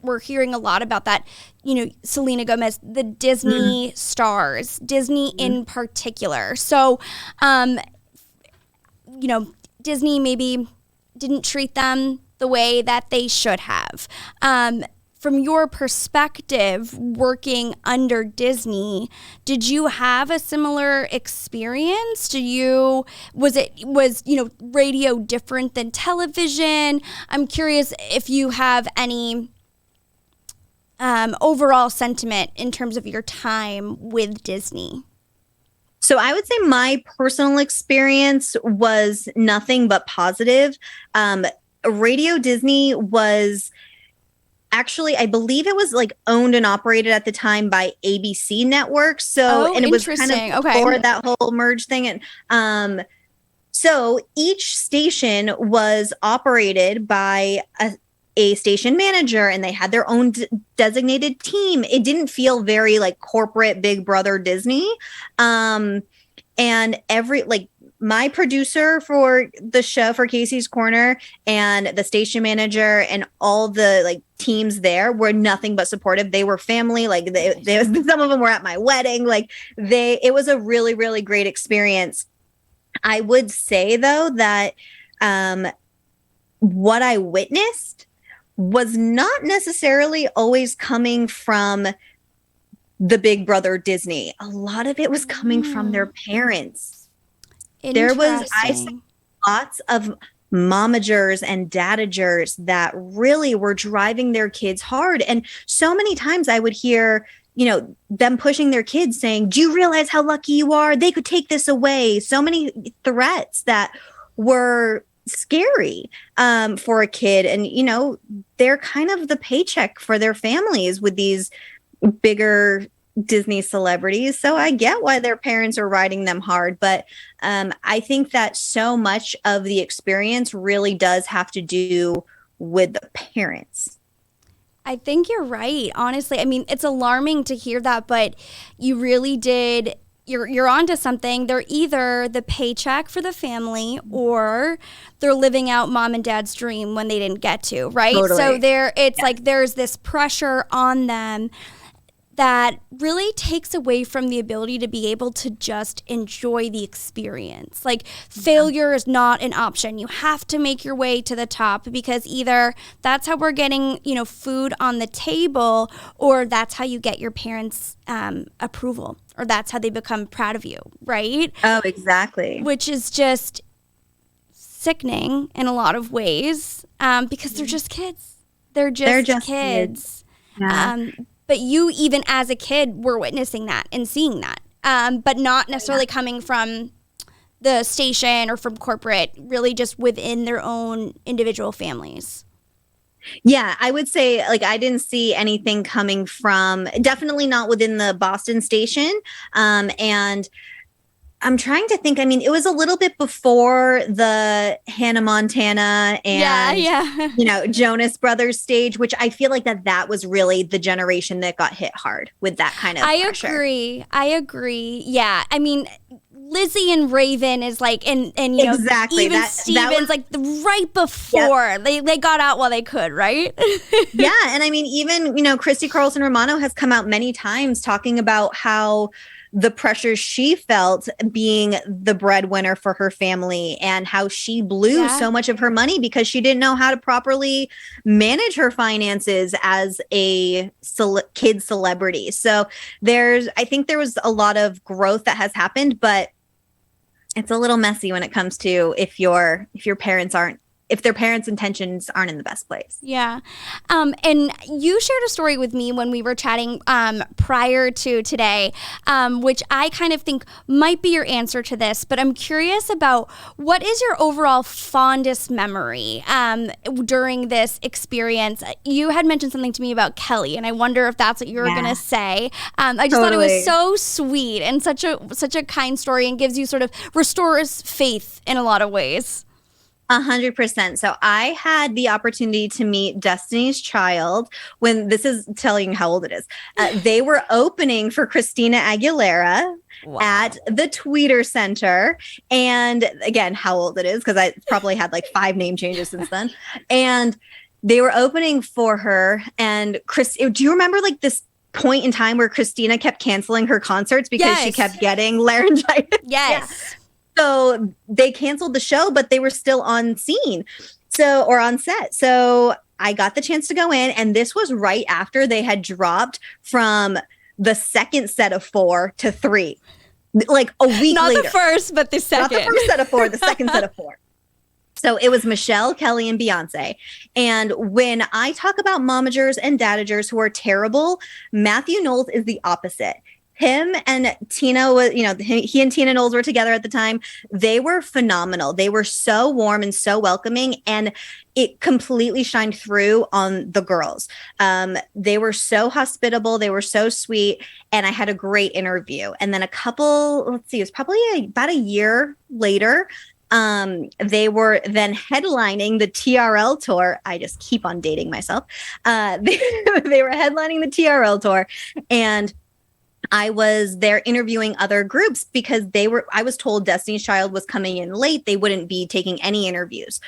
we're hearing a lot about that, Selena Gomez, the Disney stars, Disney in particular. So, Disney maybe didn't treat them the way that they should have. From your perspective, working under Disney, did you have a similar experience? Was radio different than television? I'm curious if you have any overall sentiment in terms of your time with Disney. So I would say my personal experience was nothing but positive. Radio Disney was actually, I believe it was like owned and operated at the time by ABC Network. So, and it was kind of before that whole merge thing. And so each station was operated by a station manager, and they had their own designated team. It didn't feel very like corporate Big Brother Disney. And my producer for the show, for Kasey's Corner, and the station manager and all the teams there were nothing but supportive. They were family. Some of them were at my wedding. It was a really, really great experience. I would say though that what I witnessed was not necessarily always coming from the Big Brother Disney. A lot of it was coming from their parents. I saw lots of momagers and dadagers that really were driving their kids hard. And so many times I would hear, them pushing their kids saying, do you realize how lucky you are? They could take this away. So many threats that were scary for a kid. And, they're kind of the paycheck for their families with these bigger Disney celebrities. So I get why their parents are riding them hard. But I think that so much of the experience really does have to do with the parents. I think you're right. Honestly, I mean, it's alarming to hear that, but you really did. You're onto something. They're either the paycheck for the family or they're living out mom and dad's dream when they didn't get to, right? Totally. So there's this pressure on them that really takes away from the ability to be able to just enjoy the experience. Failure is not an option. You have to make your way to the top, because either that's how we're getting, food on the table, or that's how you get your parents' approval, or that's how they become proud of you, right? Oh, exactly. Which is just sickening in a lot of ways, because they're just kids. They're just kids. Yeah. But you, even as a kid, were witnessing that and seeing that, but not necessarily coming from the station or from corporate, really just within their own individual families. Yeah, I would say I didn't see anything coming from, definitely not within the Boston station. And I'm trying to think. I mean, it was a little bit before the Hannah Montana and Jonas Brothers stage, which I feel like that was really the generation that got hit hard with that kind of pressure. I agree. Yeah. I mean, Lizzie and Raven is and exactly. Even Stevens right before they got out while they could, right? Yeah. And I mean, even, Christy Carlson Romano has come out many times talking about how the pressure she felt being the breadwinner for her family, and how she blew so much of her money because she didn't know how to properly manage her finances as a kid celebrity. So I think there was a lot of growth that has happened, but it's a little messy when it comes to if their parents' intentions aren't in the best place. Yeah. And you shared a story with me when we were chatting prior to today, which I kind of think might be your answer to this, but I'm curious about what is your overall fondest memory during this experience? You had mentioned something to me about Kelly, and I wonder if that's what you were going to say. I just thought it was so sweet and such a kind story, and gives you restores faith in a lot of ways. 100%. So I had the opportunity to meet Destiny's Child when, this is telling you how old it is. They were opening for Christina Aguilera at the Tweeter Center. And again, how old it is, because I probably had 5 name changes since then. And they were opening for her. And Chris, do you remember like this point in time where Christina kept canceling her concerts because she kept getting laryngitis? Yes. So they canceled the show, but they were still on scene. Or on set. So I got the chance to go in, and this was right after they had dropped from the second set of 4 to 3, like a week later. Not the first, but the second. Not the first set of 4, the second set of 4. So it was Michelle, Kelly, and Beyonce. And when I talk about momagers and dadagers who are terrible, Matthew Knowles is the opposite. Him and Tina was, he and Tina Knowles were together at the time. They were phenomenal. They were so warm and so welcoming, and it completely shined through on the girls. They were so hospitable. They were so sweet, and I had a great interview. And then it was probably about a year later, they were then headlining the TRL tour. I just keep on dating myself. They were headlining the TRL tour, and I was there interviewing other groups because I was told Destiny's Child was coming in late. They wouldn't be taking any interviews.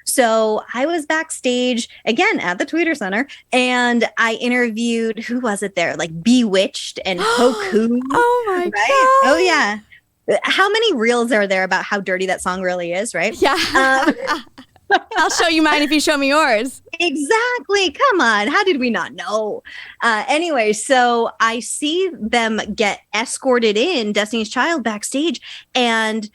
So I was backstage again at the Tweeter Center, and I interviewed, who was it there? Like Bewitched and Hoku. Oh my God. Oh yeah. How many reels are there about how dirty that song really is, right? Yeah. I'll show you mine if you show me yours. Exactly. Come on. How did we not know? Anyway, so I see them get escorted in, Destiny's Child backstage, and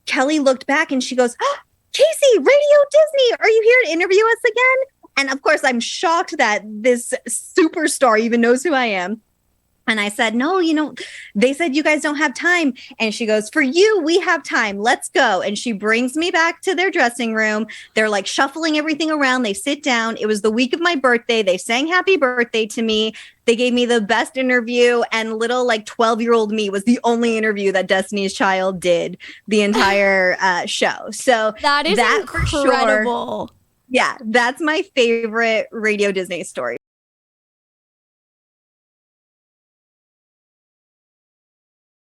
Kelly looked back and she goes, oh, Kasey, Radio Disney, are you here to interview us again? And of course, I'm shocked that this superstar even knows who I am. And I said, no, they said you guys don't have time. And she goes, for you, we have time. Let's go. And she brings me back to their dressing room. They're like shuffling everything around. They sit down. It was the week of my birthday. They sang happy birthday to me. They gave me the best interview, and little like 12-year-old me was the only interview that Destiny's Child did the entire show. So that is incredible. Yeah, that's my favorite Radio Disney story.